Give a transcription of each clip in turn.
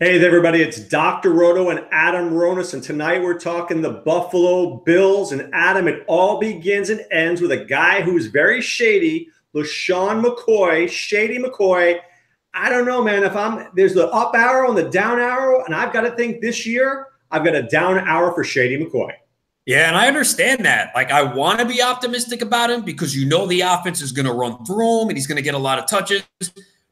Hey there, everybody. It's Dr. Roto and Adam Ronis, and tonight we're talking the Buffalo Bills. And Adam, it all begins and ends with a guy who's very shady, LaShawn McCoy, Shady McCoy. I don't know, man. There's the up arrow and the down arrow, and I've got to think this year I've got a down arrow for Shady McCoy. Yeah, and I understand that. Like, I want to be optimistic about him because you know the offense is going to run through him and he's going to get a lot of touches.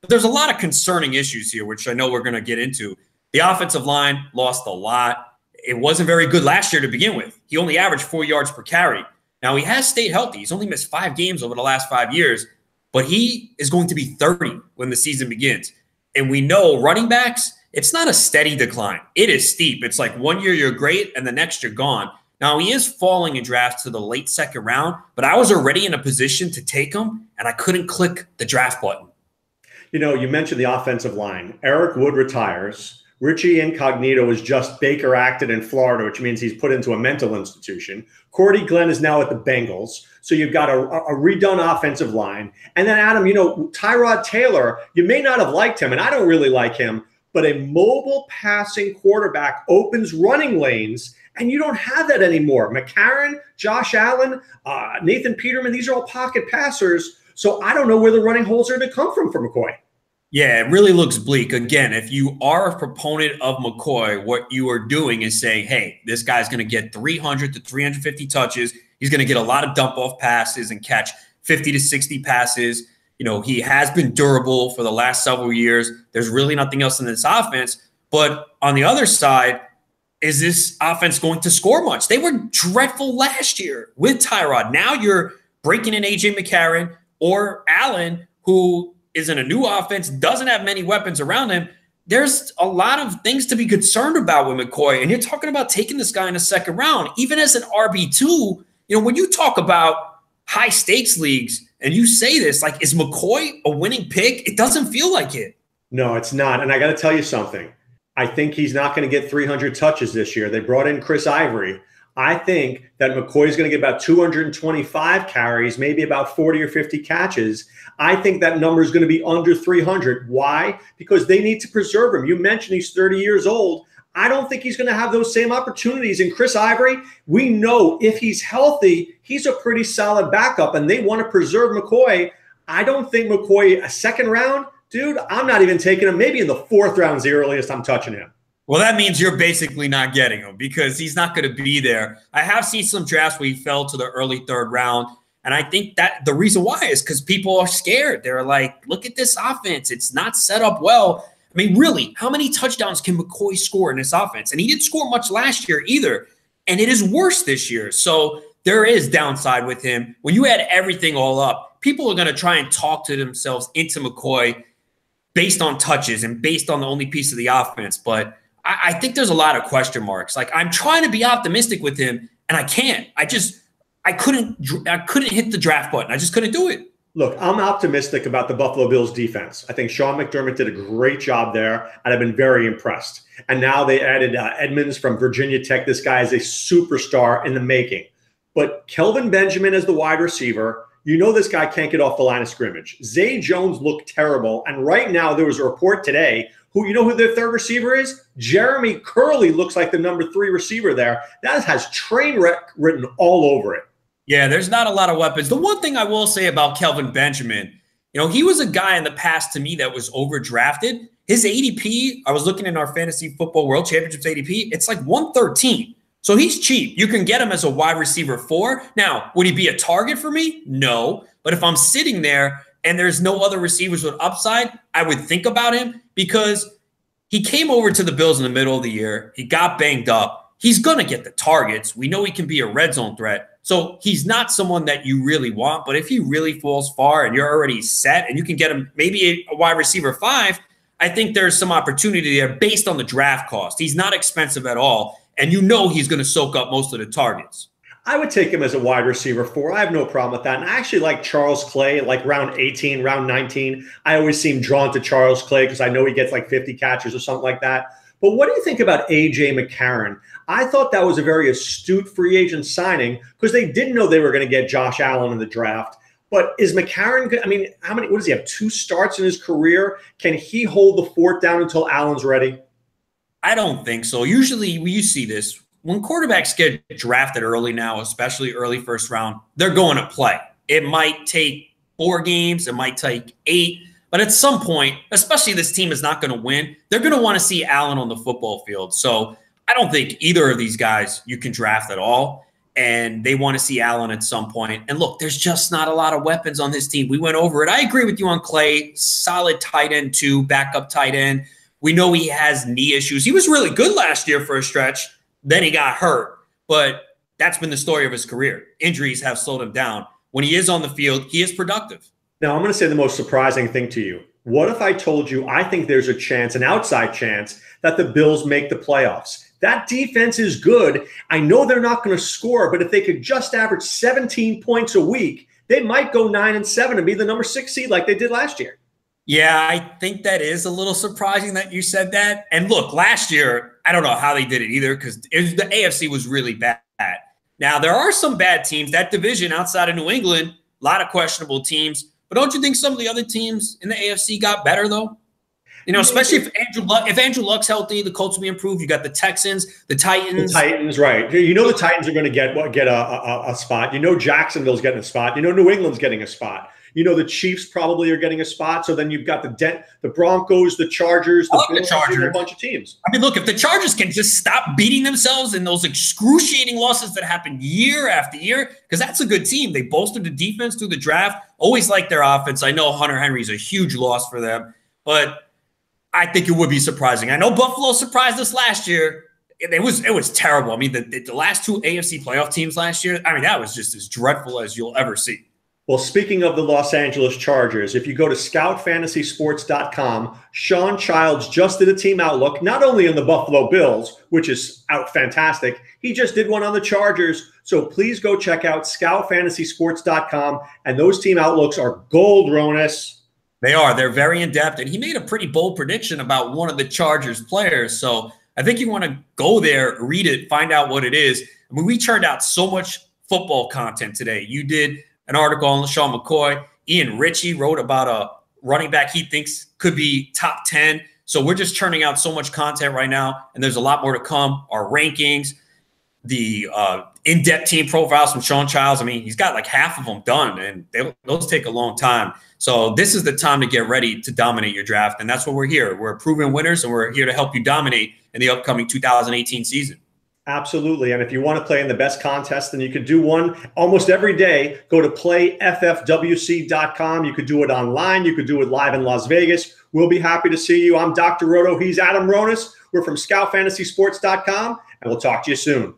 But there's a lot of concerning issues here, which I know we're going to get into. The offensive line lost a lot. It wasn't very good last year to begin with. He only averaged 4 yards per carry. Now, he has stayed healthy. He's only missed 5 games over the last 5 years, but he is going to be 30 when the season begins. And we know running backs, it's not a steady decline. It is steep. It's like 1 year you're great and the next you're gone. Now, he is falling in drafts to the late second round, but I was already in a position to take him, and I couldn't click the draft button. You know, you mentioned the offensive line. Eric Wood retires. Richie Incognito is just Baker acted in Florida, which means he's put into a mental institution. Cordy Glenn is now at the Bengals. So you've got a redone offensive line. And then, Adam, you know, Tyrod Taylor, you may not have liked him, and I don't really like him, but a mobile passing quarterback opens running lanes. And you don't have that anymore. McCarron, Josh Allen, Nathan Peterman, these are all pocket passers. So I don't know where the running holes are to come from for McCoy. Yeah, it really looks bleak. Again, if you are a proponent of McCoy, what you are doing is saying, hey, this guy's going to get 300 to 350 touches. He's going to get a lot of dump-off passes and catch 50 to 60 passes. You know, he has been durable for the last several years. There's really nothing else in this offense. But on the other side, is this offense going to score much? They were dreadful last year with Tyrod. Now you're breaking in A.J. McCarron or Allen, who is in a new offense, doesn't have many weapons around him. There's a lot of things to be concerned about with McCoy. And you're talking about taking this guy in the second round, even as an RB2. You know, when you talk about high stakes leagues and you say this, like, is McCoy a winning pick? It doesn't feel like it. No, it's not. And I got to tell you something. I think he's not going to get 300 touches this year. They brought in Chris Ivory. I think that McCoy is going to get about 225 carries, maybe about 40 or 50 catches. I think that number is going to be under 300. Why? Because they need to preserve him. You mentioned he's 30 years old. I don't think he's going to have those same opportunities. And Chris Ivory, we know if he's healthy, he's a pretty solid backup, and they want to preserve McCoy. I don't think McCoy, a second round, dude, I'm not even taking him. Maybe in the 4th round's the earliest I'm touching him. Well, that means you're basically not getting him because he's not going to be there. I have seen some drafts where he fell to the early 3rd round. And I think that the reason why is because people are scared. They're like, look at this offense. It's not set up well. I mean, really, how many touchdowns can McCoy score in this offense? And he didn't score much last year either. And it is worse this year. So there is downside with him. When you add everything all up, people are going to try and talk to themselves into McCoy based on touches and based on the only piece of the offense. But I think there's a lot of question marks. Like, I'm trying to be optimistic with him, and I can't. I couldn't hit the draft button. I just couldn't do it. Look, I'm optimistic about the Buffalo Bills defense. I think Sean McDermott did a great job there, and I've been very impressed. And now they added Edmonds from Virginia Tech. This guy is a superstar in the making. But Kelvin Benjamin as the wide receiver, you know this guy can't get off the line of scrimmage. Zay Jones looked terrible. And right now there was a report today who, you know who their 3rd receiver is? Jeremy Curley looks like the number 3 receiver there. That has train wreck written all over it. Yeah, there's not a lot of weapons. The one thing I will say about Kelvin Benjamin, you know, he was a guy in the past to me that was overdrafted. His ADP, I was looking in our Fantasy Football World Championships ADP, it's like 113. So he's cheap. You can get him as a wide receiver 4. Now, would he be a target for me? No. But if I'm sitting there and there's no other receivers with upside, I would think about him because he came over to the Bills in the middle of the year. He got banged up. He's going to get the targets. We know he can be a red zone threat. So he's not someone that you really want. But if he really falls far and you're already set and you can get him maybe a wide receiver 5, I think there's some opportunity there based on the draft cost. He's not expensive at all. And you know he's going to soak up most of the targets. I would take him as a wide receiver 4. I have no problem with that. And I actually like Charles Clay, like round 18, round 19. I always seem drawn to Charles Clay because I know he gets like 50 catches or something like that. But what do you think about A.J. McCarron? I thought that was a very astute free agent signing because they didn't know they were going to get Josh Allen in the draft. But is McCarron good? I mean, what does he have? 2 starts in his career? Can he hold the fort down until Allen's ready? I don't think so. Usually you see this when quarterbacks get drafted early now, especially early first round, they're going to play. It might take 4 games, it might take 8, but at some point, especially this team is not going to win, they're going to want to see Allen on the football field. So I don't think either of these guys you can draft at all, and they want to see Allen at some point. And look, there's just not a lot of weapons on this team. We went over it. I agree with you on Clay, solid tight end too, backup tight end. We know he has knee issues. He was really good last year for a stretch. Then he got hurt, but that's been the story of his career. Injuries have slowed him down. When he is on the field, he is productive. Now, I'm going to say the most surprising thing to you. What if I told you I think there's a chance, an outside chance, that the Bills make the playoffs? That defense is good. I know they're not going to score, but if they could just average 17 points a week, they might go 9-7 and be the number 6 seed like they did last year. Yeah, I think that is a little surprising that you said that. And look, last year, I don't know how they did it either because the AFC was really bad. Now, there are some bad teams. That division outside of New England, a lot of questionable teams. But don't you think some of the other teams in the AFC got better, though? You know, especially if Andrew Luck's healthy, the Colts will be improved. You got the Texans, the Titans. The Titans, right. You know the Titans are going to get a spot. You know Jacksonville's getting a spot. You know New England's getting a spot. You know the Chiefs probably are getting a spot. So then you've got the Broncos, the Chargers, the Chargers, a bunch of teams. I mean, look, if the Chargers can just stop beating themselves in those excruciating losses that happen year after year, because that's a good team. They bolstered the defense through the draft. Always like their offense. I know Hunter Henry's a huge loss for them, but I think it would be surprising. I know Buffalo surprised us last year. It was terrible. I mean, the last 2 AFC playoff teams last year, I mean, that was just as dreadful as you'll ever see. Well, speaking of the Los Angeles Chargers, if you go to scoutfantasysports.com, Sean Childs just did a team outlook, not only on the Buffalo Bills, which is out fantastic, he just did one on the Chargers. So please go check out scoutfantasysports.com, and those team outlooks are gold, Ronis. They are. They're very in-depth, and he made a pretty bold prediction about one of the Chargers players. So I think you want to go there, read it, find out what it is. I mean, we turned out so much football content today. You did an article on LaShawn McCoy. Ian Ritchie wrote about a running back he thinks could be top 10. So we're just churning out so much content right now, and there's a lot more to come. Our rankings, the in-depth team profiles from Sean Childs. I mean, he's got like half of them done, and those take a long time. So this is the time to get ready to dominate your draft, and that's what we're here. We're proven winners, and we're here to help you dominate in the upcoming 2018 season. Absolutely. And if you want to play in the best contest, then you could do one almost every day. Go to playffwc.com. You could do it online. You could do it live in Las Vegas. We'll be happy to see you. I'm Dr. Roto. He's Adam Ronis. We're from scoutfantasysports.com, and we'll talk to you soon.